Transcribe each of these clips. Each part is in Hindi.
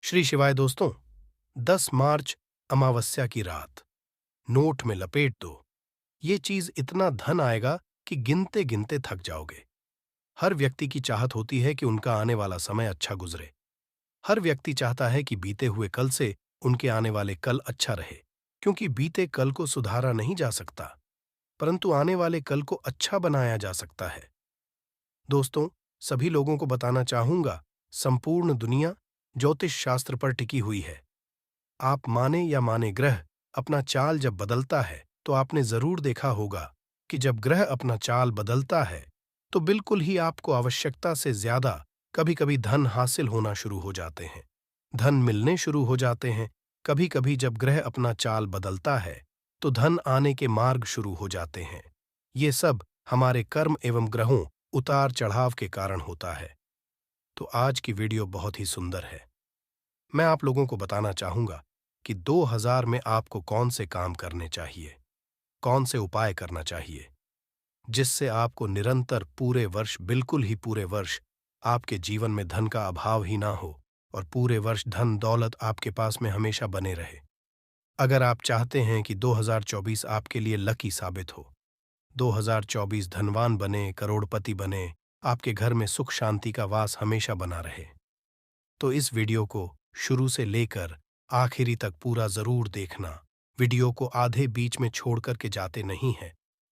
श्री शिवाय दोस्तों। 10 मार्च अमावस्या की रात नोट में लपेट दो। ये चीज इतना धन आएगा कि गिनते गिनते थक जाओगे। हर व्यक्ति की चाहत होती है कि उनका आने वाला समय अच्छा गुजरे। हर व्यक्ति चाहता है कि बीते हुए कल से उनके आने वाले कल अच्छा रहे, क्योंकि बीते कल को सुधारा नहीं जा सकता, परंतु आने वाले कल को अच्छा बनाया जा सकता है। दोस्तों, सभी लोगों को बताना चाहूंगा, संपूर्ण दुनिया ज्योतिष शास्त्र पर टिकी हुई है। आप माने या माने, ग्रह अपना चाल जब बदलता है तो आपने जरूर देखा होगा कि जब ग्रह अपना चाल बदलता है तो बिल्कुल ही आपको आवश्यकता से ज्यादा कभी कभी धन हासिल होना शुरू हो जाते हैं, धन मिलने शुरू हो जाते हैं। कभी कभी जब ग्रह अपना चाल बदलता है तो धन आने के मार्ग शुरू हो जाते हैं। ये सब हमारे कर्म एवं ग्रहों उतार चढ़ाव के कारण होता है। तो आज की वीडियो बहुत ही सुंदर है। मैं आप लोगों को बताना चाहूंगा कि 2000 में आपको कौन से काम करने चाहिए, कौन से उपाय करना चाहिए, जिससे आपको निरंतर पूरे वर्ष, बिल्कुल ही पूरे वर्ष, आपके जीवन में धन का अभाव ही ना हो और पूरे वर्ष धन दौलत आपके पास में हमेशा बने रहे। अगर आप चाहते हैं कि 2024 आपके लिए लकी साबित हो, 2024 धनवान बने, करोड़पति बने, आपके घर में सुख शांति का वास हमेशा बना रहे, तो इस वीडियो को शुरू से लेकर आखिरी तक पूरा जरूर देखना। वीडियो को आधे बीच में छोड़कर के जाते नहीं हैं,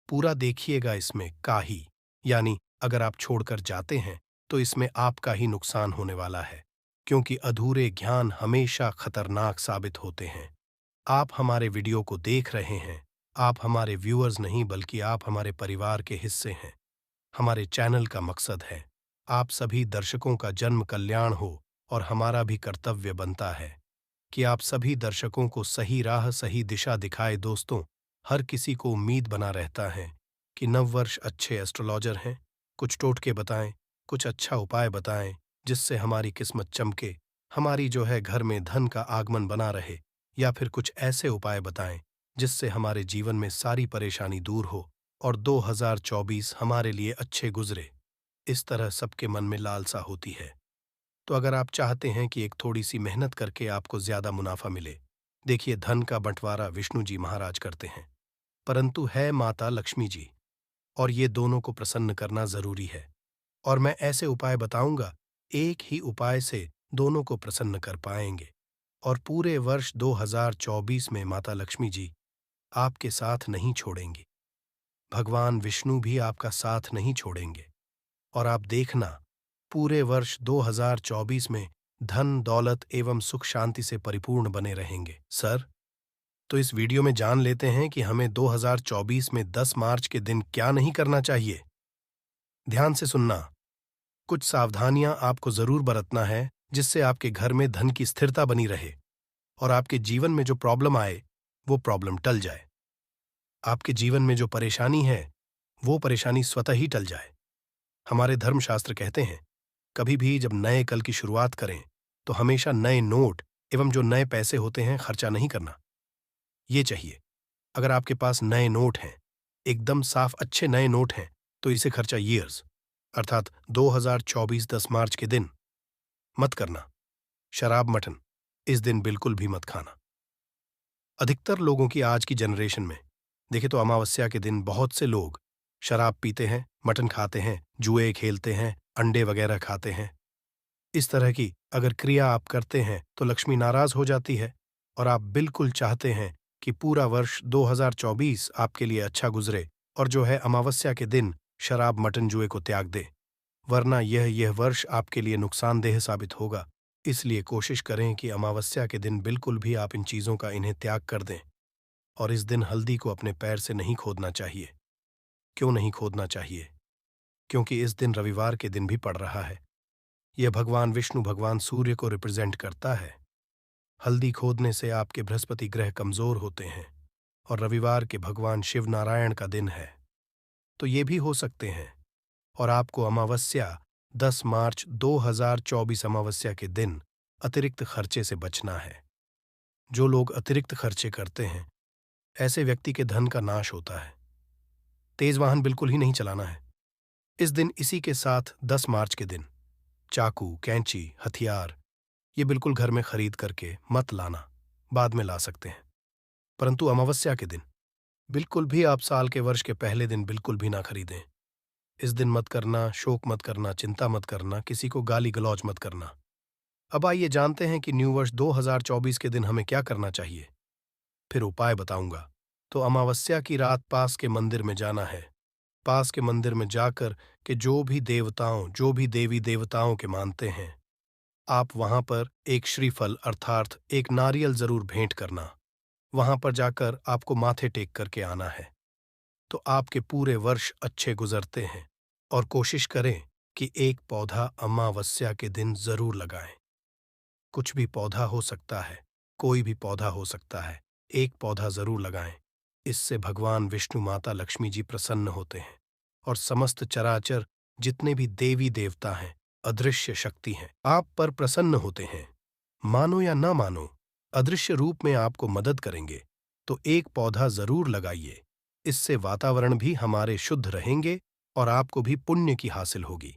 पूरा देखिएगा। इसमें काही यानी अगर आप छोड़कर जाते हैं तो इसमें आपका ही नुकसान होने वाला है, क्योंकि अधूरे ज्ञान हमेशा खतरनाक साबित होते हैं। आप हमारे वीडियो को देख रहे हैं, आप हमारे व्यूअर्स नहीं बल्कि आप हमारे परिवार के हिस्से हैं। हमारे चैनल का मकसद है आप सभी दर्शकों का जन्म कल्याण हो, और हमारा भी कर्तव्य बनता है कि आप सभी दर्शकों को सही राह, सही दिशा दिखाए। दोस्तों, हर किसी को उम्मीद बना रहता है कि नववर्ष अच्छे एस्ट्रोलॉजर हैं, कुछ टोटके बताएं, कुछ अच्छा उपाय बताएं जिससे हमारी किस्मत चमके, हमारी जो है घर में धन का आगमन बना रहे, या फिर कुछ ऐसे उपाय बताएं जिससे हमारे जीवन में सारी परेशानी दूर हो और 2024 हमारे लिए अच्छे गुजरे। इस तरह सबके मन में लालसा होती है। तो अगर आप चाहते हैं कि एक थोड़ी सी मेहनत करके आपको ज्यादा मुनाफा मिले, देखिए, धन का बंटवारा विष्णु जी महाराज करते हैं, परंतु है माता लक्ष्मी जी, और ये दोनों को प्रसन्न करना जरूरी है। और मैं ऐसे उपाय बताऊंगा, एक ही उपाय से दोनों को प्रसन्न कर पाएंगे, और पूरे वर्ष 2024 में माता लक्ष्मी जी आपके साथ नहीं छोड़ेंगी, भगवान विष्णु भी आपका साथ नहीं छोड़ेंगे। और आप देखना, पूरे वर्ष 2024 में धन दौलत एवं सुख शांति से परिपूर्ण बने रहेंगे। सर, तो इस वीडियो में जान लेते हैं कि हमें 2024 में 10 मार्च के दिन क्या नहीं करना चाहिए। ध्यान से सुनना, कुछ सावधानियां आपको जरूर बरतना है जिससे आपके घर में धन की स्थिरता बनी रहे और आपके जीवन में जो प्रॉब्लम आए वो प्रॉब्लम टल जाए। आपके जीवन में जो परेशानी है वो परेशानी स्वतः ही टल जाए। हमारे धर्मशास्त्र कहते हैं, कभी भी जब नए कल की शुरुआत करें तो हमेशा नए नोट एवं जो नए पैसे होते हैं खर्चा नहीं करना। ये चाहिए, अगर आपके पास नए नोट हैं, एकदम साफ अच्छे नए नोट हैं, तो इसे खर्चा ईयर्स अर्थात 2024 10 मार्च के दिन मत करना। शराब मटन इस दिन बिल्कुल भी मत खाना। अधिकतर लोगों की आज की जनरेशन में देखे तो अमावस्या के दिन बहुत से लोग शराब पीते हैं, मटन खाते हैं, जुए खेलते हैं, अंडे वगैरह खाते हैं। इस तरह की अगर क्रिया आप करते हैं तो लक्ष्मी नाराज हो जाती है, और आप बिल्कुल चाहते हैं कि पूरा वर्ष 2024 आपके लिए अच्छा गुजरे और जो है अमावस्या के दिन शराब मटन जुए को त्याग दे, वरना यह वर्ष आपके लिए नुकसानदेह साबित होगा। इसलिए कोशिश करें कि अमावस्या के दिन बिल्कुल भी आप इन चीजों का इन्हें त्याग कर दें। और इस दिन हल्दी को अपने पैर से नहीं खोदना चाहिए। क्यों नहीं खोदना चाहिए? क्योंकि इस दिन रविवार के दिन भी पड़ रहा है। यह भगवान विष्णु, भगवान सूर्य को रिप्रेजेंट करता है। हल्दी खोदने से आपके बृहस्पति ग्रह कमजोर होते हैं, और रविवार के भगवान शिव नारायण का दिन है, तो ये भी हो सकते हैं। और आपको अमावस्या 10 मार्च 2024 अमावस्या के दिन अतिरिक्त खर्चे से बचना है। जो लोग अतिरिक्त खर्चे करते हैं, ऐसे व्यक्ति के धन का नाश होता है। तेज वाहन बिल्कुल ही नहीं चलाना है इस दिन। इसी के साथ 10 मार्च के दिन चाकू, कैंची, हथियार ये बिल्कुल घर में खरीद करके मत लाना, बाद में ला सकते हैं। परंतु अमावस्या के दिन बिल्कुल भी आप साल के वर्ष के पहले दिन बिल्कुल भी ना खरीदें। इस दिन मत करना, शोक मत करना, चिंता मत करना, किसी को गाली गलौज मत करना। अब आइए जानते हैं कि न्यू वर्ष 2024 के दिन हमें क्या करना चाहिए। फिर उपाय बताऊंगा। तो अमावस्या की रात पास के मंदिर में जाना है। पास के मंदिर में जाकर के जो भी देवताओं, जो भी देवी देवताओं के मानते हैं, आप वहां पर एक श्रीफल अर्थात एक नारियल जरूर भेंट करना। वहां पर जाकर आपको माथे टेक करके आना है। तो आपके पूरे वर्ष अच्छे गुजरते हैं। और कोशिश करें कि एक पौधा अमावस्या के दिन जरूर लगाएं। कुछ भी पौधा हो सकता है, कोई भी पौधा हो सकता है, एक पौधा जरूर लगाएं। इससे भगवान विष्णु, माता लक्ष्मी जी प्रसन्न होते हैं और समस्त चराचर जितने भी देवी देवता हैं, अदृश्य शक्ति हैं, आप पर प्रसन्न होते हैं। मानो या ना मानो, अदृश्य रूप में आपको मदद करेंगे। तो एक पौधा जरूर लगाइए। इससे वातावरण भी हमारे शुद्ध रहेंगे और आपको भी पुण्य की हासिल होगी।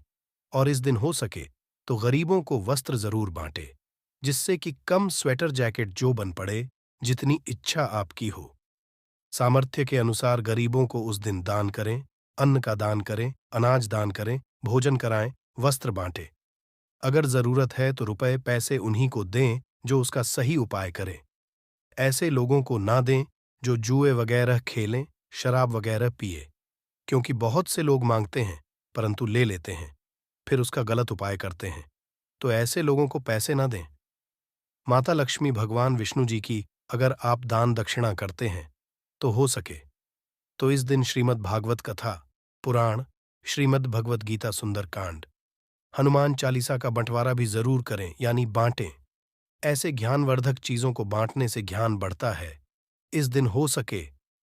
और इस दिन हो सके तो गरीबों को वस्त्र जरूर बांटे, जिससे कि कम स्वेटर जैकेट जो बन पड़े, जितनी इच्छा आपकी हो। सामर्थ्य के अनुसार गरीबों को उस दिन दान करें, अन्न का दान करें, अनाज दान करें, भोजन कराएं, वस्त्र बांटें। अगर जरूरत है तो रुपए पैसे उन्हीं को दें जो उसका सही उपाय करें। ऐसे लोगों को ना दें जो जुए वगैरह खेलें, शराब वगैरह पिए, क्योंकि बहुत से लोग मांगते हैं परंतु ले लेते हैं, फिर उसका गलत उपाय करते हैं। तो ऐसे लोगों को पैसे ना दें। माता लक्ष्मी, भगवान विष्णु जी की अगर आप दान दक्षिणा करते हैं तो हो सके तो इस दिन श्रीमद् भागवत कथा, पुराण, श्रीमद् भगवत गीता सुंदरकांड, हनुमान चालीसा का बंटवारा भी जरूर करें, यानी बांटें। ऐसे ज्ञानवर्धक चीजों को बांटने से ज्ञान बढ़ता है। इस दिन हो सके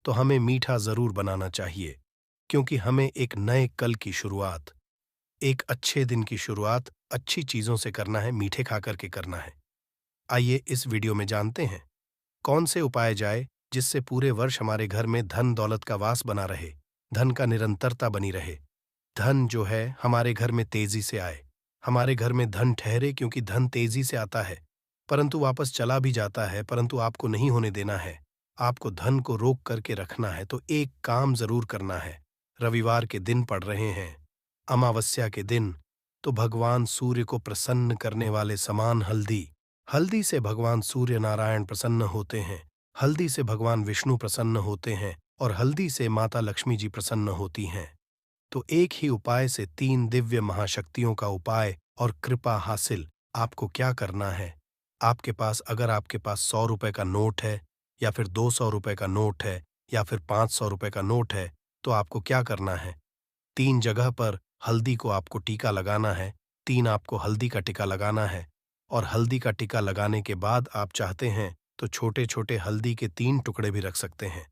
तो हमें मीठा जरूर बनाना चाहिए, क्योंकि हमें एक नए कल की शुरुआत, एक अच्छे दिन की शुरुआत अच्छी चीजों से करना है, मीठे खा करके करना है। आइए इस वीडियो में जानते हैं कौन से उपाय जाए जिससे पूरे वर्ष हमारे घर में धन दौलत का वास बना रहे, धन का निरंतरता बनी रहे, धन जो है हमारे घर में तेजी से आए, हमारे घर में धन ठहरे, क्योंकि धन तेजी से आता है परंतु वापस चला भी जाता है, परंतु आपको नहीं होने देना है। आपको धन को रोक करके रखना है। तो एक काम जरूर करना है। रविवार के दिन पड़ रहे हैं, अमावस्या के दिन, तो भगवान सूर्य को प्रसन्न करने वाले समान हल्दी, हल्दी से भगवान सूर्य नारायण प्रसन्न होते हैं, हल्दी से भगवान विष्णु प्रसन्न होते हैं और हल्दी से माता लक्ष्मी जी प्रसन्न होती हैं। तो एक ही उपाय से 3 दिव्य महाशक्तियों का उपाय और कृपा हासिल। आपको क्या करना है? आपके पास, अगर आपके पास 100 रुपए का नोट है या फिर 200 रुपए का नोट है या फिर 500 रुपए का नोट है, तो आपको क्या करना है? 3 जगह पर हल्दी को आपको टीका लगाना है। 3 आपको हल्दी का टीका लगाना है। और हल्दी का टीका लगाने के बाद आप चाहते हैं तो छोटे छोटे हल्दी के 3 टुकड़े भी रख सकते हैं।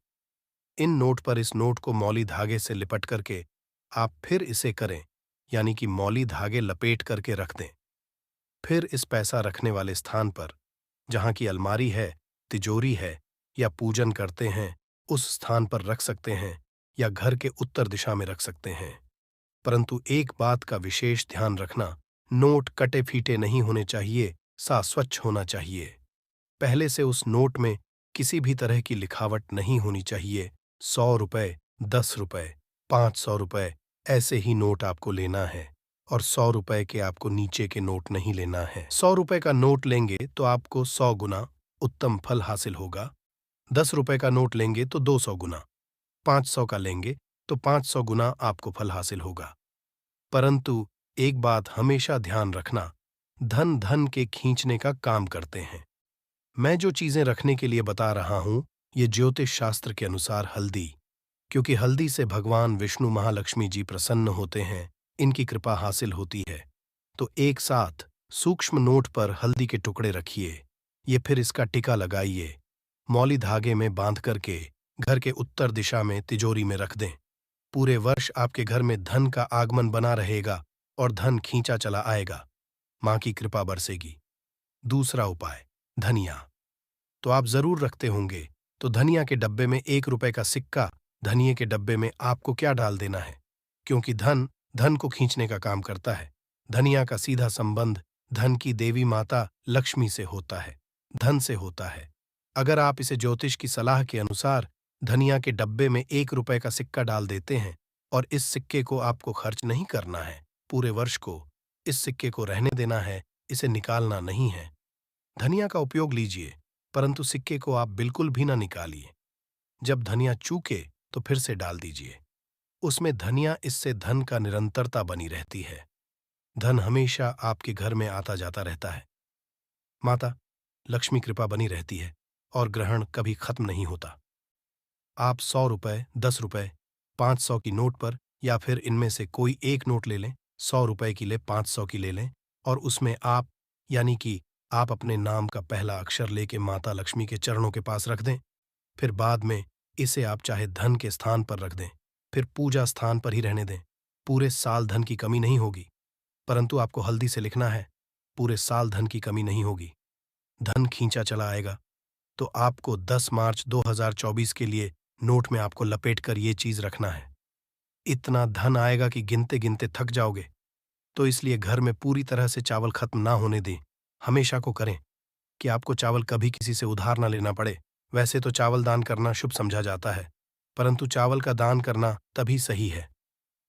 इन नोट पर, इस नोट को मौली धागे से लिपट करके आप फिर इसे करें, यानी कि मौली धागे लपेट करके रख दें। फिर इस पैसा रखने वाले स्थान पर, जहां की अलमारी है, तिजोरी है या पूजन करते हैं, उस स्थान पर रख सकते हैं या घर के उत्तर दिशा में रख सकते हैं। परंतु एक बात का विशेष ध्यान रखना, नोट कटे फीटे नहीं होने चाहिए, साफ स्वच्छ होना चाहिए। पहले से उस नोट में किसी भी तरह की लिखावट नहीं होनी चाहिए। 100 रुपए, 10 रुपए, 500 रुपए, ऐसे ही नोट आपको लेना है और 100 रुपए के आपको नीचे के नोट नहीं लेना है। 100 रुपए का नोट लेंगे तो आपको 100 गुना उत्तम फल हासिल होगा। 10 रुपए का नोट लेंगे तो 200 गुना, 500 का लेंगे तो 500 गुना आपको फल हासिल होगा। परंतु एक बात हमेशा ध्यान रखना, धन धन के खींचने का काम करते हैं। मैं जो चीजें रखने के लिए बता रहा हूं, ये ज्योतिष शास्त्र के अनुसार हल्दी, क्योंकि हल्दी से भगवान विष्णु, महालक्ष्मी जी प्रसन्न होते हैं, इनकी कृपा हासिल होती है। तो एक साथ सूक्ष्म नोट पर हल्दी के टुकड़े रखिए, ये फिर इसका टीका लगाइए, मौली धागे में बांध करके घर के उत्तर दिशा में तिजोरी में रख दें। पूरे वर्ष आपके घर में धन का आगमन बना रहेगा और धन खींचा चला आएगा, मां की कृपा बरसेगी। दूसरा उपाय, धनिया। तो आप जरूर रखते होंगे, तो धनिया के डब्बे में 1 रुपए का सिक्का, धनिये के डब्बे में आपको क्या डाल देना है, क्योंकि धन धन को खींचने का काम करता है। धनिया का सीधा संबंध धन की देवी माता लक्ष्मी से होता है, धन से होता है। अगर आप इसे ज्योतिष की सलाह के अनुसार धनिया के डब्बे में 1 रुपए का सिक्का डाल देते हैं और इस सिक्के को आपको खर्च नहीं करना है, पूरे वर्ष को इस सिक्के को रहने देना है, इसे निकालना नहीं है। धनिया का उपयोग लीजिए, परंतु सिक्के को आप बिल्कुल भी ना निकालिए। जब धनिया चूके तो फिर से डाल दीजिए। उसमें धनिया, इससे धन का निरंतरता बनी रहती है। धन हमेशा आपके घर में आता जाता रहता है। माता लक्ष्मी कृपा बनी रहती है और ग्रहण कभी खत्म नहीं होता। आप 100 रुपए, 10 रुपए, 500 की नोट पर या फिर इनमें से कोई एक नोट ले लें, 100 रुपए की ले, 500 की ले लें और उसमें आप यानी कि आप अपने नाम का पहला अक्षर लेके माता लक्ष्मी के चरणों के पास रख दें। फिर बाद में इसे आप चाहे धन के स्थान पर रख दें, फिर पूजा स्थान पर ही रहने दें। पूरे साल धन की कमी नहीं होगी, परंतु आपको हल्दी से लिखना है, पूरे साल धन की कमी नहीं होगी। धन खींचा चला आएगा। तो आपको 10 मार्च 2024 के लिए नोट में आपको लपेटकर ये चीज रखना है। इतना धन आएगा कि गिनते गिनते थक जाओगे। तो इसलिए घर में पूरी तरह से चावल खत्म ना होने दें। हमेशा को करें कि आपको चावल कभी किसी से उधार ना लेना पड़े। वैसे तो चावल दान करना शुभ समझा जाता है, परंतु चावल का दान करना तभी सही है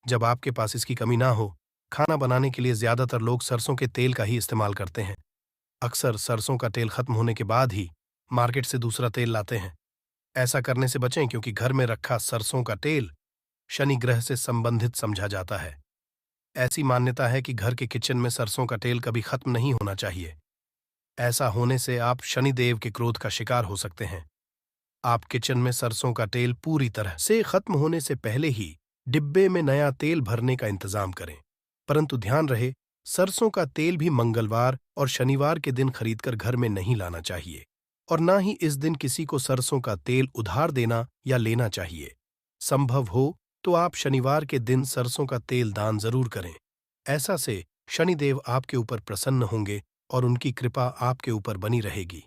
जब आपके पास इसकी कमी ना हो। खाना बनाने के लिए ज्यादातर लोग सरसों के तेल का ही इस्तेमाल करते हैं। अक्सर सरसों का तेल खत्म होने के बाद ही मार्केट से दूसरा तेल लाते हैं। ऐसा करने से बचें क्योंकि घर में रखा सरसों का तेल शनि ग्रह से संबंधित समझा जाता है। ऐसी मान्यता है कि घर के किचन में सरसों का तेल कभी खत्म नहीं होना चाहिए। ऐसा होने से आप शनिदेव के क्रोध का शिकार हो सकते हैं। आप किचन में सरसों का तेल पूरी तरह से खत्म होने से पहले ही डिब्बे में नया तेल भरने का इंतजाम करें। परंतु ध्यान रहे, सरसों का तेल भी मंगलवार और शनिवार के दिन खरीदकर घर में नहीं लाना चाहिए और ना ही इस दिन किसी को सरसों का तेल उधार देना या लेना चाहिए। संभव हो तो आप शनिवार के दिन सरसों का तेल दान जरूर करें। ऐसा से शनिदेव आपके ऊपर प्रसन्न होंगे और उनकी कृपा आपके ऊपर बनी रहेगी।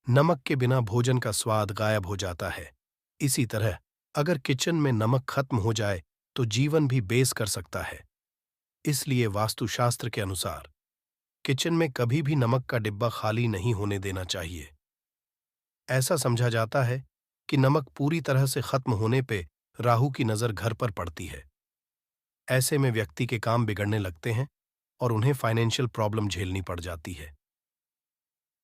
नमक के बिना भोजन का स्वाद गायब हो जाता है। इसी तरह अगर किचन में नमक खत्म हो जाए तो जीवन भी बेस कर सकता है। इसलिए वास्तुशास्त्र के अनुसार किचन में कभी भी नमक का डिब्बा खाली नहीं होने देना चाहिए। ऐसा समझा जाता है कि नमक पूरी तरह से खत्म होने पे राहु की नजर घर पर पड़ती है। ऐसे में व्यक्ति के काम बिगड़ने लगते हैं और उन्हें फाइनेंशियल प्रॉब्लम झेलनी पड़ जाती है।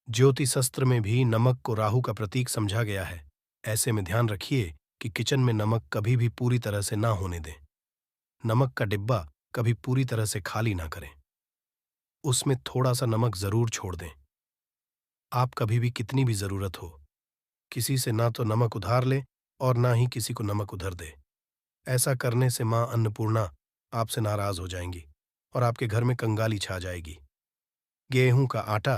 ज्योतिषशास्त्र में भी नमक को राहु का प्रतीक समझा गया है। ऐसे में ध्यान रखिए कि किचन में नमक कभी भी पूरी तरह से ना होने दें। नमक का डिब्बा कभी पूरी तरह से खाली ना करें। उसमें थोड़ा सा नमक जरूर छोड़ दें। आप कभी भी कितनी भी जरूरत हो किसी से ना तो नमक उधार लें और ना ही किसी को नमक उधर दे। ऐसा करने से मां अन्नपूर्णा आपसे नाराज हो जाएंगी और आपके घर में कंगाली छा जाएगी। गेहूं का आटा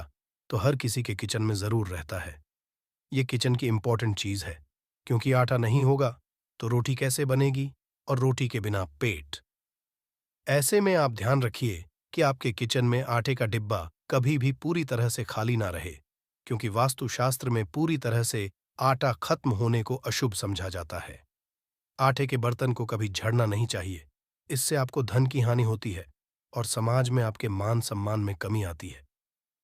तो हर किसी के किचन में जरूर रहता है। ये किचन की इंपॉर्टेंट चीज है, क्योंकि आटा नहीं होगा तो रोटी कैसे बनेगी और रोटी के बिना पेट। ऐसे में आप ध्यान रखिए कि आपके किचन में आटे का डिब्बा कभी भी पूरी तरह से खाली ना रहे, क्योंकि वास्तुशास्त्र में पूरी तरह से आटा खत्म होने को अशुभ समझा जाता है। आटे के बर्तन को कभी झड़ना नहीं चाहिए। इससे आपको धन की हानि होती है और समाज में आपके मान सम्मान में कमी आती है।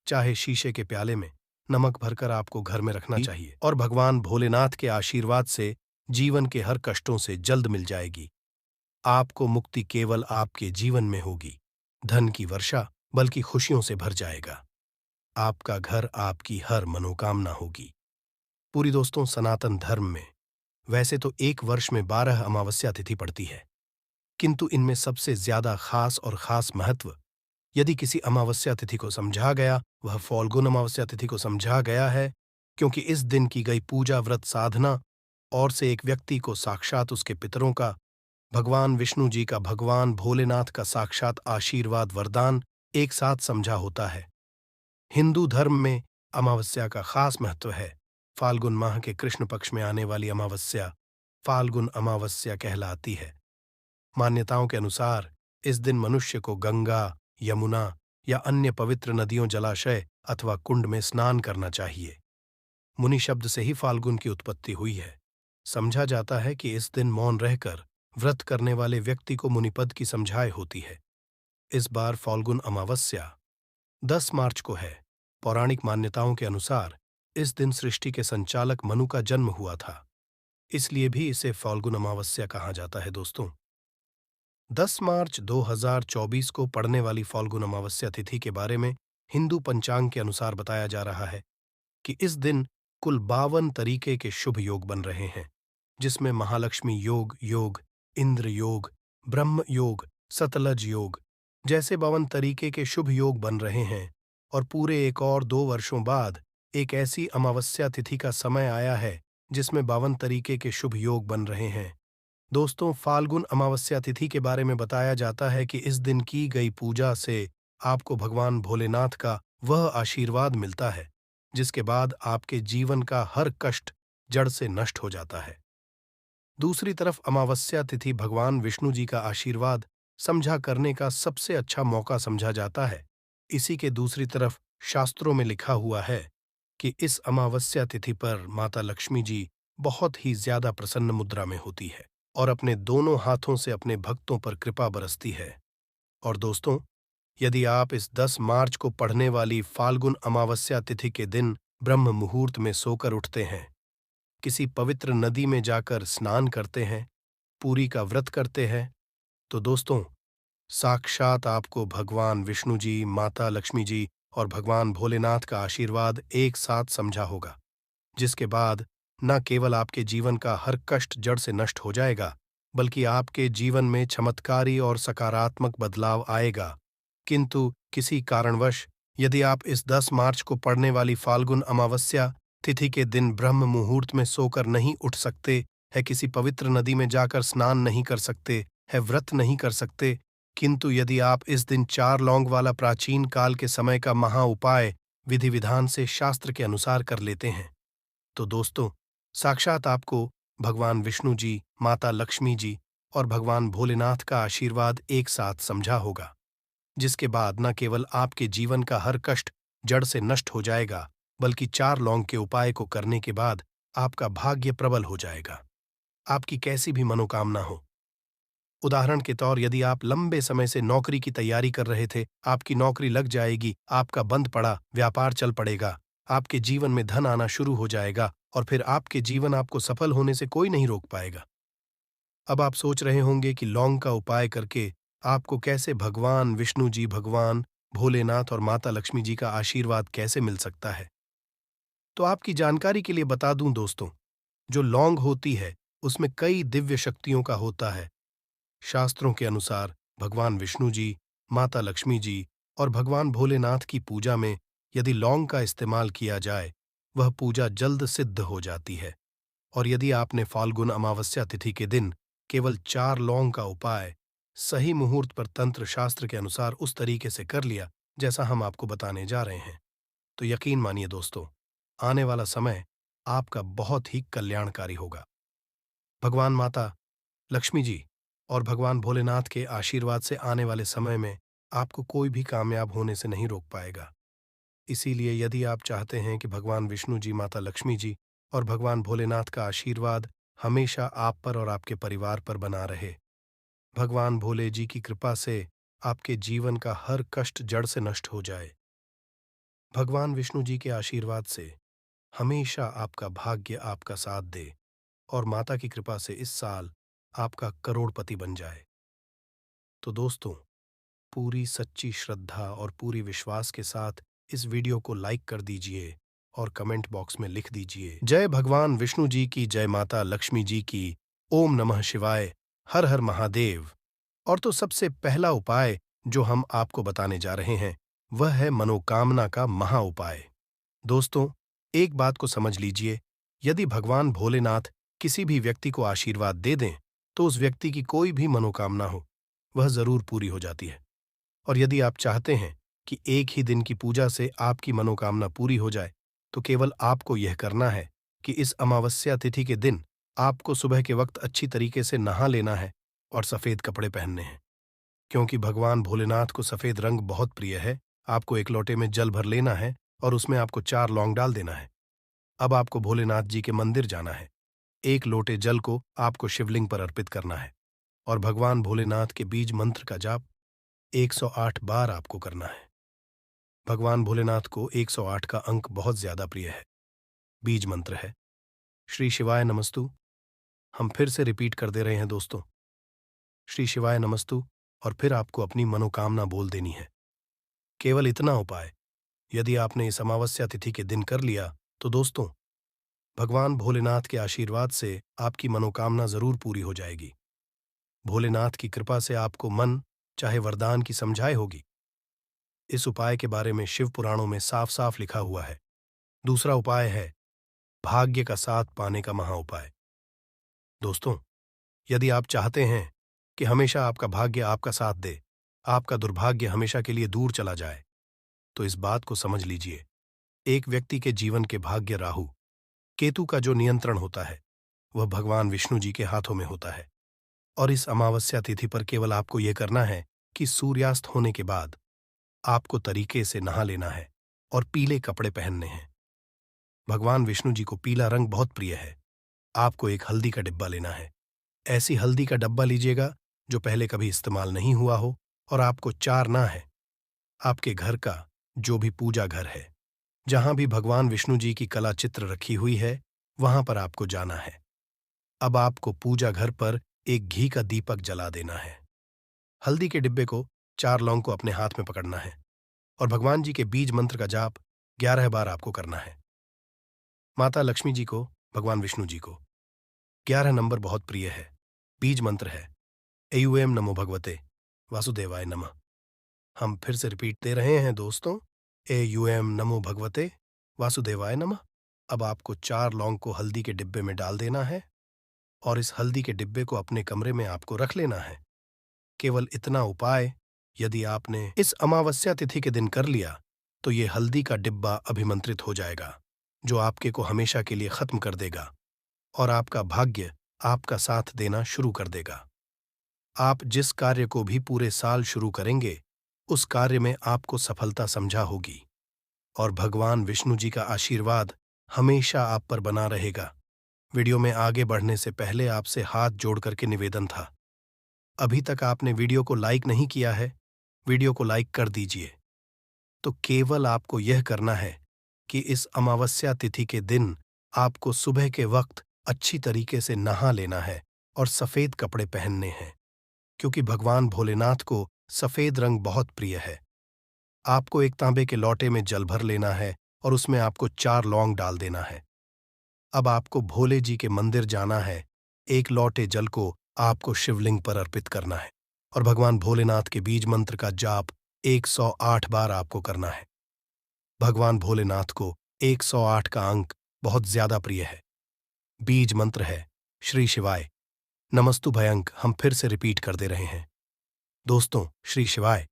चाहे शीशे के प्याले में नमक भरकर आपको घर में रखना चाहिए और भगवान भोलेनाथ के आशीर्वाद से जीवन के हर कष्टों से जल्द मिल जाएगी। आपको मुक्ति केवल आपके जीवन में होगी। धन की वर्षा बल्कि खुशियों से भर जाएगा। आपका घर आपकी हर मनोकामना होगी। पूरी दोस्तों, सनातन धर्म में वैसे तो एक वर्ष में 12 अमावस्या तिथि पड़ती है, किंतु इनमें सबसे ज्यादा खास और खास महत्व यदि किसी अमावस्या तिथि को समझा गया, वह फाल्गुन अमावस्या तिथि को समझा गया है, क्योंकि इस दिन की गई पूजा, व्रत, साधना और से एक व्यक्ति को साक्षात उसके पितरों का, भगवान विष्णु जी का, भगवान भोलेनाथ का साक्षात आशीर्वाद, वरदान एक साथ समझा होता है। हिंदू धर्म में अमावस्या का खास महत्व है। फाल्गुन माह के कृष्ण पक्ष में आने वाली अमावस्या फाल्गुन अमावस्या कहलाती है। मान्यताओं के अनुसार इस दिन मनुष्य को गंगा, यमुना या अन्य पवित्र नदियों, जलाशय अथवा कुंड में स्नान करना चाहिए। मुनि शब्द से ही फाल्गुन की उत्पत्ति हुई है। समझा जाता है कि इस दिन मौन रहकर व्रत करने वाले व्यक्ति को मुनिपद की समझाए होती है। इस बार फाल्गुन अमावस्या 10 मार्च को है। पौराणिक मान्यताओं के अनुसार इस दिन सृष्टि के संचालक मनु का जन्म हुआ था, इसलिए भी इसे फाल्गुन अमावस्या कहा जाता है दोस्तों। 10 मार्च 2024 को पड़ने वाली फाल्गुन अमावस्या तिथि के बारे में हिंदू पंचांग के अनुसार बताया जा रहा है कि इस दिन कुल 52 तरीके के शुभ योग बन रहे हैं, जिसमें महालक्ष्मी योग, इंद्र योग, ब्रह्म योग, सतलज योग जैसे 52 तरीके के शुभ योग बन रहे हैं। और पूरे 1 और 2 वर्षों बाद एक ऐसी अमावस्या तिथि का समय आया है जिसमें 52 तरीके के शुभ योग बन रहे हैं। दोस्तों, फाल्गुन अमावस्या तिथि के बारे में बताया जाता है कि इस दिन की गई पूजा से आपको भगवान भोलेनाथ का वह आशीर्वाद मिलता है जिसके बाद आपके जीवन का हर कष्ट जड़ से नष्ट हो जाता है। दूसरी तरफ अमावस्या तिथि भगवान विष्णु जी का आशीर्वाद समझा करने का सबसे अच्छा मौका समझा जाता है। इसी के दूसरी तरफ शास्त्रों में लिखा हुआ है कि इस अमावस्या तिथि पर माता लक्ष्मी जी बहुत ही ज्यादा प्रसन्न मुद्रा में होती है और अपने दोनों हाथों से अपने भक्तों पर कृपा बरसती है। और दोस्तों, यदि आप इस 10 मार्च को पढ़ने वाली फाल्गुन अमावस्या तिथि के दिन ब्रह्म मुहूर्त में सोकर उठते हैं, किसी पवित्र नदी में जाकर स्नान करते हैं, पूरी का व्रत करते हैं, तो दोस्तों, साक्षात आपको भगवान विष्णु जी, माता लक्ष्मी जी और भगवान भोलेनाथ का आशीर्वाद एक साथ समझा होगा, जिसके बाद न केवल आपके जीवन का हर कष्ट जड़ से नष्ट हो जाएगा, बल्कि आपके जीवन में चमत्कारी और सकारात्मक बदलाव आएगा। किंतु किसी कारणवश यदि आप इस 10 मार्च को पड़ने वाली फाल्गुन अमावस्या तिथि के दिन ब्रह्म मुहूर्त में सोकर नहीं उठ सकते, है किसी पवित्र नदी में जाकर स्नान नहीं कर सकते, है व्रत नहीं कर सकते, किंतु यदि आप इस दिन 4 लौंग वाला प्राचीन काल के समय का महा उपाय विधि विधान से शास्त्र के अनुसार कर लेते हैं, तो दोस्तों, साक्षात आपको भगवान विष्णु जी, माता लक्ष्मी जी और भगवान भोलेनाथ का आशीर्वाद एक साथ समझा होगा, जिसके बाद न केवल आपके जीवन का हर कष्ट जड़ से नष्ट हो जाएगा, बल्कि 4 लौंग के उपाय को करने के बाद आपका भाग्य प्रबल हो जाएगा। आपकी कैसी भी मनोकामना हो, उदाहरण के तौर यदि आप लंबे समय से नौकरी की तैयारी कर रहे थे, आपकी नौकरी लग जाएगी, आपका बंद पड़ा व्यापार चल पड़ेगा, आपके जीवन में धन आना शुरू हो जाएगा और फिर आपके जीवन आपको सफल होने से कोई नहीं रोक पाएगा। अब आप सोच रहे होंगे कि लौंग का उपाय करके आपको कैसे भगवान विष्णु जी, भगवान भोलेनाथ और माता लक्ष्मी जी का आशीर्वाद कैसे मिल सकता है। तो आपकी जानकारी के लिए बता दूं दोस्तों, जो लौंग होती है उसमें कई दिव्य शक्तियों का होता है। शास्त्रों के अनुसार भगवान विष्णु जी, माता लक्ष्मी जी और भगवान भोलेनाथ की पूजा में यदि लौंग का इस्तेमाल किया जाए, वह पूजा जल्द सिद्ध हो जाती है। और यदि आपने फाल्गुन अमावस्या तिथि के दिन केवल 4 लौंग का उपाय सही मुहूर्त पर तंत्र शास्त्र के अनुसार उस तरीके से कर लिया जैसा हम आपको बताने जा रहे हैं, तो यकीन मानिए दोस्तों, आने वाला समय आपका बहुत ही कल्याणकारी होगा। भगवान माता लक्ष्मी जी और भगवान भोलेनाथ के आशीर्वाद से आने वाले समय में आपको कोई भी कामयाब होने से नहीं रोक पाएगा। इसीलिए यदि आप चाहते हैं कि भगवान विष्णु जी, माता लक्ष्मी जी और भगवान भोलेनाथ का आशीर्वाद हमेशा आप पर और आपके परिवार पर बना रहे, भगवान भोले जी की कृपा से आपके जीवन का हर कष्ट जड़ से नष्ट हो जाए, भगवान विष्णु जी के आशीर्वाद से हमेशा आपका भाग्य आपका साथ दे और माता की कृपा से इस साल आपका करोड़पति बन जाए, तो दोस्तों, पूरी सच्ची श्रद्धा और पूरी विश्वास के साथ इस वीडियो को लाइक कर दीजिए और कमेंट बॉक्स में लिख दीजिए, जय भगवान विष्णु जी की, जय माता लक्ष्मी जी की, ओम नमः शिवाय, हर हर महादेव। और तो सबसे पहला उपाय जो हम आपको बताने जा रहे हैं वह है मनोकामना का महा उपाय। दोस्तों, एक बात को समझ लीजिए, यदि भगवान भोलेनाथ किसी भी व्यक्ति को आशीर्वाद दे दें तो उस व्यक्ति की कोई भी मनोकामना हो वह जरूर पूरी हो जाती है। और यदि आप चाहते हैं कि एक ही दिन की पूजा से आपकी मनोकामना पूरी हो जाए, तो केवल आपको यह करना है कि इस अमावस्या तिथि के दिन आपको सुबह के वक्त अच्छी तरीके से नहा लेना है और सफेद कपड़े पहनने हैं, क्योंकि भगवान भोलेनाथ को सफेद रंग बहुत प्रिय है। आपको एक लोटे में जल भर लेना है और उसमें आपको 4 लौंग डाल देना है। अब आपको भोलेनाथ जी के मंदिर जाना है, 1 लोटे जल को आपको शिवलिंग पर अर्पित करना है और भगवान भोलेनाथ के बीज मंत्र का जाप 108 बार आपको करना है। भगवान भोलेनाथ को 108 का अंक बहुत ज्यादा प्रिय है। बीज मंत्र है श्री शिवाय नमस्तु। हम फिर से रिपीट कर दे रहे हैं दोस्तों, श्री शिवाय नमस्तु, और फिर आपको अपनी मनोकामना बोल देनी है। केवल इतना उपाय यदि आपने इस अमावस्या तिथि के दिन कर लिया तो दोस्तों, भगवान भोलेनाथ के आशीर्वाद से आपकी मनोकामना जरूर पूरी हो जाएगी। भोलेनाथ की कृपा से आपको मन चाहे वरदान की समझाए होगी। इस उपाय के बारे में शिव पुराणों में साफ साफ लिखा हुआ है। दूसरा उपाय है भाग्य का साथ पाने का महा उपाय। दोस्तों, यदि आप चाहते हैं कि हमेशा आपका भाग्य आपका साथ दे, आपका दुर्भाग्य हमेशा के लिए दूर चला जाए, तो इस बात को समझ लीजिए। एक व्यक्ति के जीवन के भाग्य राहु केतु का जो नियंत्रण होता है वह भगवान विष्णु जी के हाथों में होता है। और इस अमावस्या तिथि पर केवल आपको यह करना है कि सूर्यास्त होने के बाद आपको तरीके से नहा लेना है और पीले कपड़े पहनने हैं। भगवान विष्णु जी को पीला रंग बहुत प्रिय है। आपको एक हल्दी का डिब्बा लेना है। ऐसी हल्दी का डब्बा लीजिएगा जो पहले कभी इस्तेमाल नहीं हुआ हो, और आपको चारना है। आपके घर का जो भी पूजा घर है, जहां भी भगवान विष्णु जी की कला चित्र रखी हुई है, वहां पर आपको जाना है। अब आपको पूजा घर पर एक घी का दीपक जला देना है। हल्दी के डिब्बे को 4 लौंग को अपने हाथ में पकड़ना है और भगवान जी के बीज मंत्र का जाप 11 बार आपको करना है। माता लक्ष्मी जी को, भगवान विष्णु जी को 11 नंबर बहुत प्रिय है। बीज मंत्र है एयूएम नमो भगवते वासुदेवाय नमः। हम फिर से रिपीट दे रहे हैं दोस्तों, एयूएम नमो भगवते वासुदेवाय नमः। अब आपको 4 लौंग को हल्दी के डिब्बे में डाल देना है और इस हल्दी के डिब्बे को अपने कमरे में आपको रख लेना है। केवल इतना उपाय यदि आपने इस अमावस्या तिथि के दिन कर लिया तो ये हल्दी का डिब्बा अभिमंत्रित हो जाएगा, जो आपके को हमेशा के लिए खत्म कर देगा और आपका भाग्य आपका साथ देना शुरू कर देगा। आप जिस कार्य को भी पूरे साल शुरू करेंगे, उस कार्य में आपको सफलता समझा होगी और भगवान विष्णु जी का आशीर्वाद हमेशा आप पर बना रहेगा। वीडियो में आगे बढ़ने से पहले आपसे हाथ जोड़ करके निवेदन था, अभी तक आपने वीडियो को लाइक नहीं किया है, वीडियो को लाइक कर दीजिए। तो केवल आपको यह करना है कि इस अमावस्या तिथि के दिन आपको सुबह के वक्त अच्छी तरीके से नहा लेना है और सफेद कपड़े पहनने हैं, क्योंकि भगवान भोलेनाथ को सफेद रंग बहुत प्रिय है। आपको एक तांबे के लोटे में जल भर लेना है और उसमें आपको 4 लौंग डाल देना है। अब आपको भोले जी के मंदिर जाना है। एक लोटे जल को आपको शिवलिंग पर अर्पित करना है और भगवान भोलेनाथ के बीज मंत्र का जाप 108 बार आपको करना है। भगवान भोलेनाथ को 108 का अंक बहुत ज्यादा प्रिय है। बीज मंत्र है श्री शिवाय नमस्तु भयंक। हम फिर से रिपीट कर दे रहे हैं दोस्तों, श्री शिवाय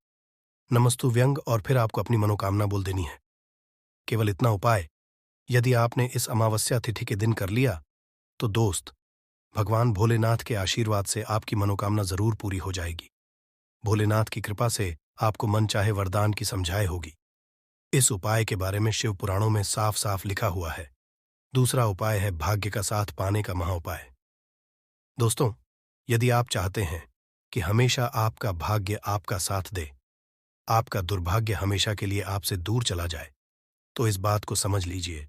नमस्तु व्यंग, और फिर आपको अपनी मनोकामना बोल देनी है। केवल इतना उपाय यदि आपने इस अमावस्या तिथि के दिन कर लिया तो दोस्त, भगवान भोलेनाथ के आशीर्वाद से आपकी मनोकामना जरूर पूरी हो जाएगी। भोलेनाथ की कृपा से आपको मन चाहे वरदान की समझाए होगी। इस उपाय के बारे में शिव पुराणों में साफ साफ लिखा हुआ है। दूसरा उपाय है भाग्य का साथ पाने का महा उपाय। दोस्तों, यदि आप चाहते हैं कि हमेशा आपका भाग्य आपका साथ दे, आपका दुर्भाग्य हमेशा के लिए आपसे दूर चला जाए, तो इस बात को समझ लीजिए।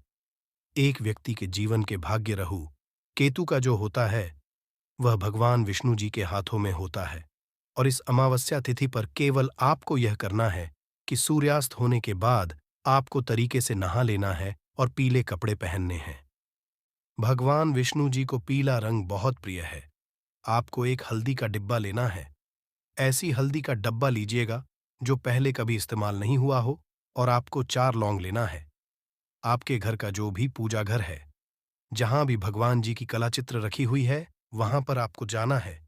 एक व्यक्ति के जीवन के भाग्य राहु केतु का जो होता है वह भगवान विष्णु जी के हाथों में होता है। और इस अमावस्या तिथि पर केवल आपको यह करना है कि सूर्यास्त होने के बाद आपको तरीके से नहा लेना है और पीले कपड़े पहनने हैं। भगवान विष्णु जी को पीला रंग बहुत प्रिय है। आपको एक हल्दी का डिब्बा लेना है। ऐसी हल्दी का डब्बा लीजिएगा जो पहले कभी इस्तेमाल नहीं हुआ हो, और आपको 4 लौंग लेना है। आपके घर का जो भी पूजा घर है, जहां भी भगवान जी की कला चित्र रखी हुई है, वहां पर आपको जाना है।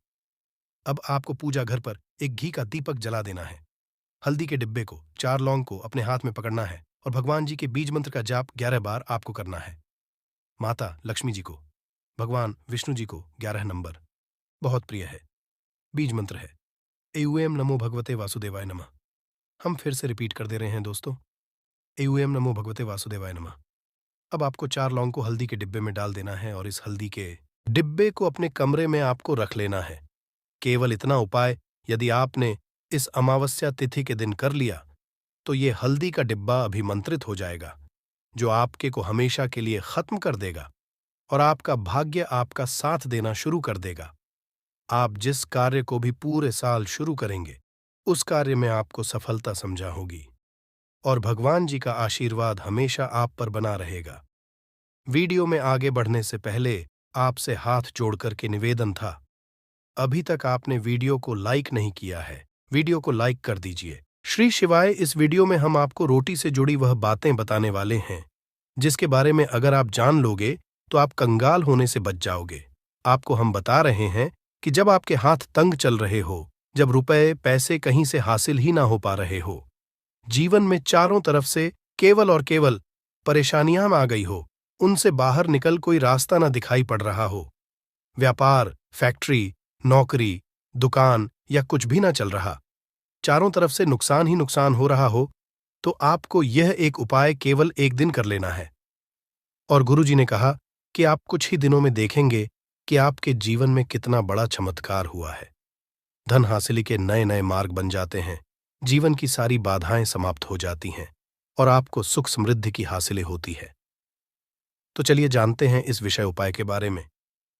अब आपको पूजा घर पर एक घी का दीपक जला देना है। हल्दी के डिब्बे को, 4 लौंग को अपने हाथ में पकड़ना है और भगवान जी के बीज मंत्र का जाप 11 बार आपको करना है। माता लक्ष्मी जी को, भगवान विष्णु जी को 11 नंबर बहुत प्रिय है। बीज मंत्र है एयूएम नमो भगवते वासुदेवाय नमः। हम फिर से रिपीट कर दे रहे हैं दोस्तों, एयूएम नमो भगवते वासुदेवाय नमः। अब आपको 4 लौंग को हल्दी के डिब्बे में डाल देना है और इस हल्दी के डिब्बे को अपने कमरे में आपको रख लेना है। केवल इतना उपाय यदि आपने इस अमावस्या तिथि के दिन कर लिया तो ये हल्दी का डिब्बा अभिमंत्रित हो जाएगा, जो आपके को हमेशा के लिए खत्म कर देगा और आपका भाग्य आपका साथ देना शुरू कर देगा। आप जिस कार्य को भी पूरे साल शुरू करेंगे, उस कार्य में आपको सफलता समझा होगी और भगवान जी का आशीर्वाद हमेशा आप पर बना रहेगा। वीडियो में आगे बढ़ने से पहले आपसे हाथ जोड़कर के निवेदन था, अभी तक आपने वीडियो को लाइक नहीं किया है, वीडियो को लाइक कर दीजिए। श्री शिवाय, इस वीडियो में हम आपको रोटी से जुड़ी वह बातें बताने वाले हैं जिसके बारे में अगर आप जान लोगे तो आप कंगाल होने से बच जाओगे। आपको हम बता रहे हैं कि जब आपके हाथ तंग चल रहे हो, जब रुपए पैसे कहीं से हासिल ही ना हो पा रहे हो, जीवन में चारों तरफ से केवल और केवल परेशानियां आ गई हो, उनसे बाहर निकल कोई रास्ता ना दिखाई पड़ रहा हो, व्यापार, फैक्ट्री, नौकरी, दुकान या कुछ भी ना चल रहा, चारों तरफ से नुकसान ही नुकसान हो रहा हो, तो आपको यह एक उपाय केवल एक दिन कर लेना है। और गुरुजी ने कहा कि आप कुछ ही दिनों में देखेंगे कि आपके जीवन में कितना बड़ा चमत्कार हुआ है। धन हासिली के नए नए मार्ग बन जाते हैं, जीवन की सारी बाधाएं समाप्त हो जाती हैं और आपको सुख समृद्धि की हासिलें होती है। तो चलिए जानते हैं इस विषय उपाय के बारे में,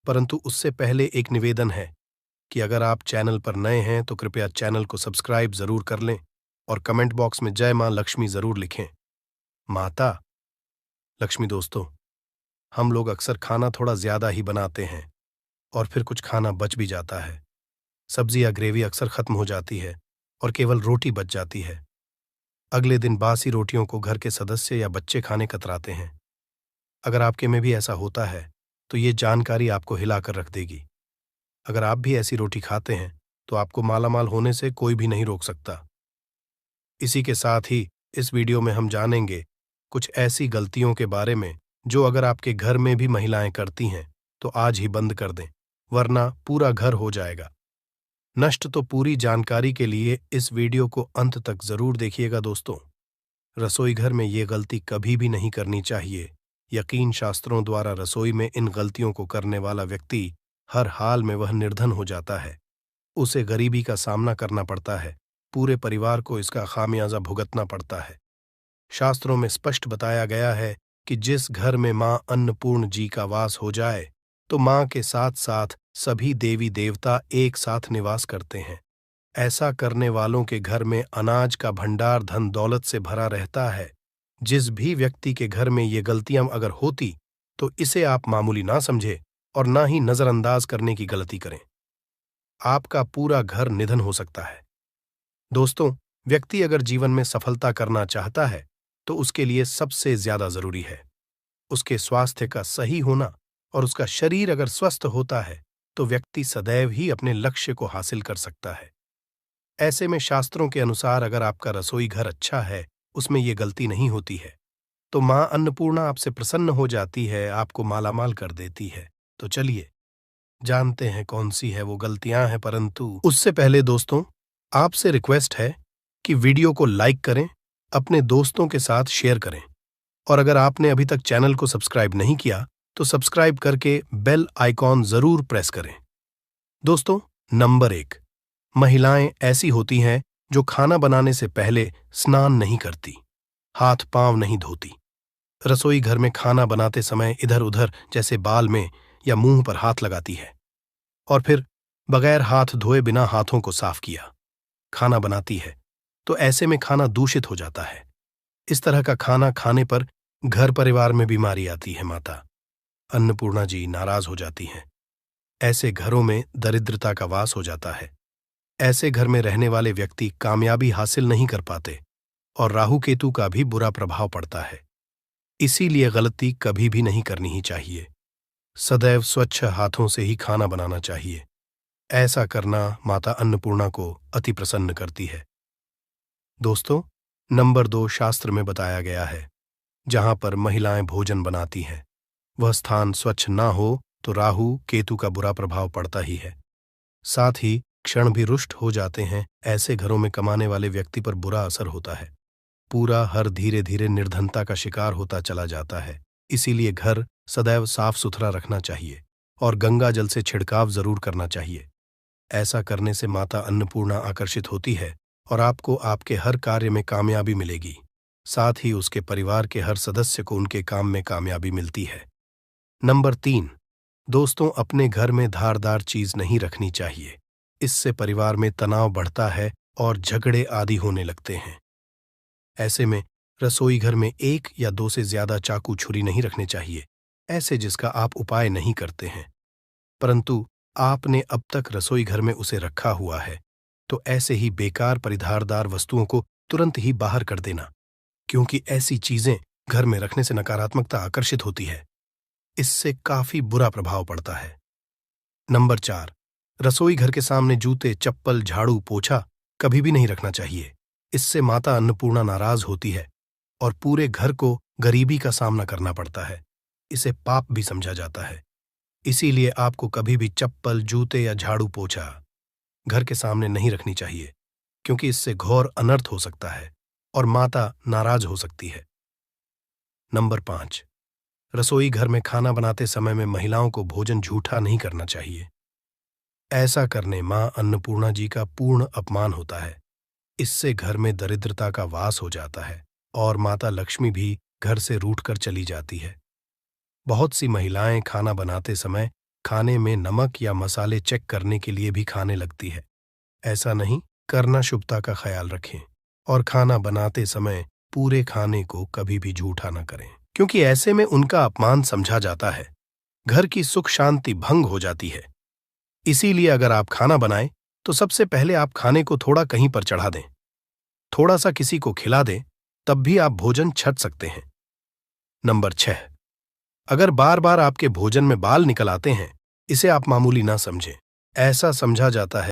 परंतु उससे पहले एक निवेदन है कि अगर आप चैनल पर नए हैं तो कृपया चैनल को सब्सक्राइब जरूर कर लें और कमेंट बॉक्स में जय मां लक्ष्मी जरूर लिखें। माता लक्ष्मी, दोस्तों, हम लोग अक्सर खाना थोड़ा ज्यादा ही बनाते हैं और फिर कुछ खाना बच भी जाता है। सब्जी या ग्रेवी अक्सर खत्म हो जाती है और केवल रोटी बच जाती है। अगले दिन बासी रोटियों को घर के सदस्य या बच्चे खाने कतराते हैं। अगर आपके में भी ऐसा होता है तो ये जानकारी आपको हिलाकर रख देगी। अगर आप भी ऐसी रोटी खाते हैं तो आपको मालामाल होने से कोई भी नहीं रोक सकता। इसी के साथ ही इस वीडियो में हम जानेंगे कुछ ऐसी गलतियों के बारे में जो अगर आपके घर में भी महिलाएं करती हैं तो आज ही बंद कर दें, वरना पूरा घर हो जाएगा नष्ट। तो पूरी जानकारी के लिए इस वीडियो को अंत तक जरूर देखिएगा दोस्तों। रसोई घर में ये गलती कभी भी नहीं करनी चाहिए। यकीन शास्त्रों द्वारा रसोई में इन गलतियों को करने वाला व्यक्ति हर हाल में वह निर्धन हो जाता है, उसे गरीबी का सामना करना पड़ता है, पूरे परिवार को इसका खामियाजा भुगतना पड़ता है। शास्त्रों में स्पष्ट बताया गया है कि जिस घर में मां अन्नपूर्ण जी का वास हो जाए तो मां के साथ साथ सभी देवी देवता एक साथ निवास करते हैं। ऐसा करने वालों के घर में अनाज का भंडार धन दौलत से भरा रहता है। जिस भी व्यक्ति के घर में ये गलतियां अगर होती तो इसे आप मामूली ना समझे और ना ही नजरअंदाज करने की गलती करें। आपका पूरा घर निधन हो सकता है। दोस्तों, व्यक्ति अगर जीवन में सफलता करना चाहता है तो उसके लिए सबसे ज्यादा जरूरी है उसके स्वास्थ्य का सही होना, और उसका शरीर अगर स्वस्थ होता है तो व्यक्ति सदैव ही अपने लक्ष्य को हासिल कर सकता है। ऐसे में शास्त्रों के अनुसार अगर आपका रसोई घर अच्छा है, उसमें ये गलती नहीं होती है, तो मां अन्नपूर्णा आपसे प्रसन्न हो जाती है, आपको मालामाल कर देती है। तो चलिए जानते हैं कौन सी है वो गलतियां हैं, परंतु उससे पहले दोस्तों आपसे रिक्वेस्ट है कि वीडियो को लाइक करें, अपने दोस्तों के साथ शेयर करें, और अगर आपने अभी तक चैनल को सब्सक्राइब नहीं किया तो सब्सक्राइब करके बेल आइकॉन जरूर प्रेस करें। दोस्तों, नंबर 1, महिलाएं ऐसी होती हैं जो खाना बनाने से पहले स्नान नहीं करती, हाथ पांव नहीं धोती, रसोई घर में खाना बनाते समय इधर उधर जैसे बाल में या मुंह पर हाथ लगाती है और फिर बगैर हाथ धोए बिना हाथों को साफ किया खाना बनाती है, तो ऐसे में खाना दूषित हो जाता है। इस तरह का खाना खाने पर घर परिवार में बीमारी आती है। माता अन्नपूर्णा जी नाराज हो जाती हैं। ऐसे घरों में दरिद्रता का वास हो जाता है। ऐसे घर में रहने वाले व्यक्ति कामयाबी हासिल नहीं कर पाते और राहु केतु का भी बुरा प्रभाव पड़ता है। इसीलिए गलती कभी भी नहीं करनी ही चाहिए। सदैव स्वच्छ हाथों से ही खाना बनाना चाहिए। ऐसा करना माता अन्नपूर्णा को अति प्रसन्न करती है। दोस्तों, नंबर 2, शास्त्र में बताया गया है जहां पर महिलाएं भोजन बनाती हैं वह स्थान स्वच्छ ना हो तो राहु केतु का बुरा प्रभाव पड़ता ही है। साथ ही क्षण भी रुष्ट हो जाते हैं। ऐसे घरों में कमाने वाले व्यक्ति पर बुरा असर होता है। पूरा हर धीरे धीरे निर्धनता का शिकार होता चला जाता है। इसीलिए घर सदैव साफ सुथरा रखना चाहिए और गंगा जल से छिड़काव जरूर करना चाहिए। ऐसा करने से माता अन्नपूर्णा आकर्षित होती है और आपको आपके हर कार्य में कामयाबी मिलेगी। साथ ही उसके परिवार के हर सदस्य को उनके काम में कामयाबी मिलती है। नंबर 3, दोस्तों, अपने घर में धारदार चीज नहीं रखनी चाहिए। इससे परिवार में तनाव बढ़ता है और झगड़े आदि होने लगते हैं। ऐसे में रसोई घर में 1 या 2 से ज्यादा चाकू छुरी नहीं रखने चाहिए, ऐसे जिसका आप उपाय नहीं करते हैं, परंतु आपने अब तक रसोई घर में उसे रखा हुआ है, तो ऐसे ही बेकार परिधारदार वस्तुओं को तुरंत ही बाहर कर देना, क्योंकि ऐसी चीजें घर में रखने से नकारात्मकता आकर्षित होती है। इससे काफी बुरा प्रभाव पड़ता है। नंबर 4, रसोई घर के सामने जूते, चप्पल, झाड़ू, पोछा कभी भी नहीं रखना चाहिए। इससे माता अन्नपूर्णा नाराज होती है और पूरे घर को गरीबी का सामना करना पड़ता है। इसे पाप भी समझा जाता है। इसीलिए आपको कभी भी चप्पल, जूते या झाड़ू, पोछा घर के सामने नहीं रखनी चाहिए, क्योंकि इससे घोर अनर्थ हो सकता है और माता नाराज हो सकती है। नंबर 5, रसोई घर में खाना बनाते समय में महिलाओं को भोजन झूठा नहीं करना चाहिए। ऐसा करने मां अन्नपूर्णा जी का पूर्ण अपमान होता है। इससे घर में दरिद्रता का वास हो जाता है और माता लक्ष्मी भी घर से रूठकर चली जाती है। बहुत सी महिलाएं खाना बनाते समय खाने में नमक या मसाले चेक करने के लिए भी खाने लगती है। ऐसा नहीं करना, शुभता का ख्याल रखें और खाना बनाते समय पूरे खाने को कभी भी झूठा न करें, क्योंकि ऐसे में उनका अपमान समझा जाता है। घर की सुख शांति भंग हो जाती है। इसीलिए अगर आप खाना बनाएं तो सबसे पहले आप खाने को थोड़ा कहीं पर चढ़ा दें, थोड़ा सा किसी को खिला दें, तब भी आप भोजन छक सकते हैं। नंबर 6, अगर बार बार आपके भोजन में बाल निकल आते हैं, इसे आप मामूली ना समझें। ऐसा समझा जाता है